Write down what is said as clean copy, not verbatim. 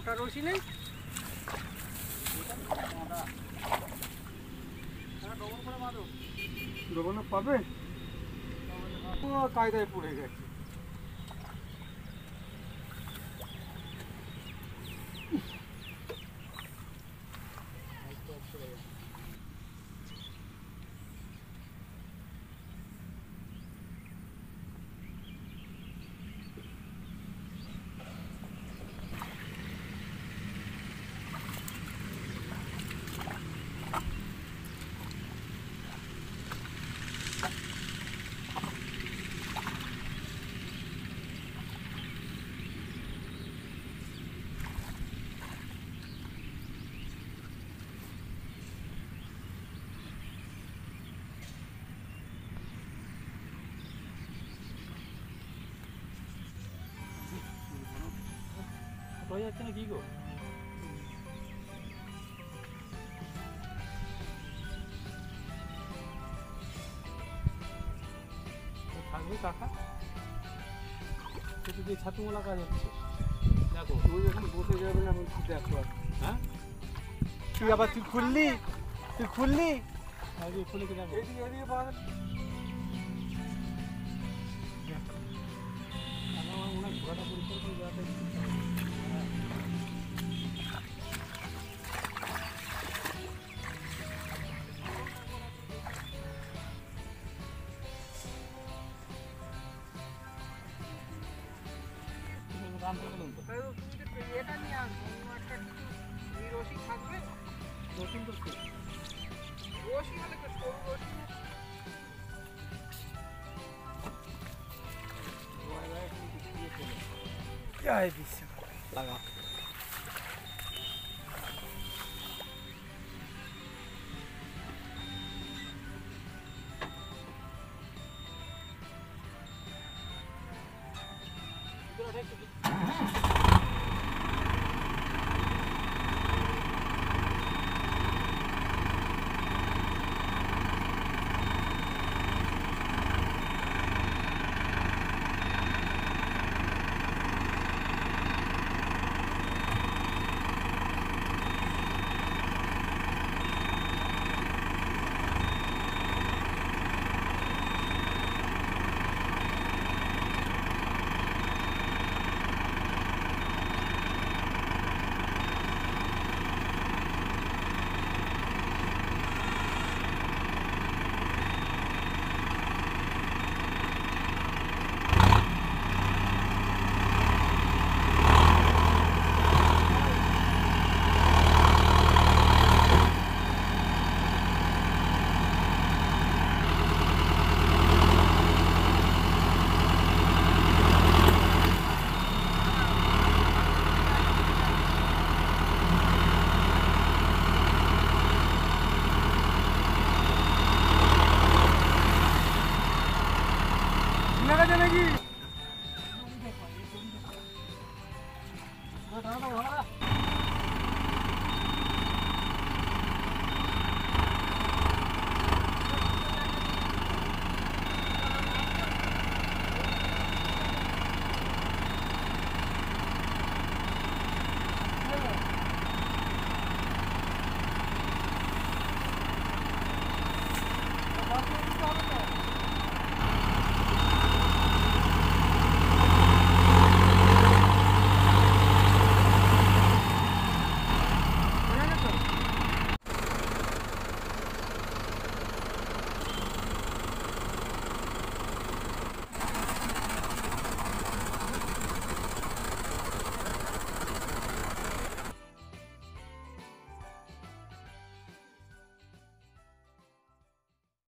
মোটা রশি নেই ডবল পাবে কায়দায় পড়ে গেছে হয়ে যাচ্ছে না কি গো থাকবে কাকা সেটা দিয়ে ছাতু মোলা কাজ হচ্ছে দেখো তুই যখন বসে যাবে না দেখো হ্যাঁ তুই আবার তুই খুললি আগে খুলে কি দেখো এদিকে আমার মনে হয় ঘোড়াটা পরিষ্কার করে যাওয়াটা এটা নিয়ে আসবো একটা কিছু রশি থাকবে রশি তো রশি হলে তো সরু রশি জয় বিশ্ব লাগা lagi.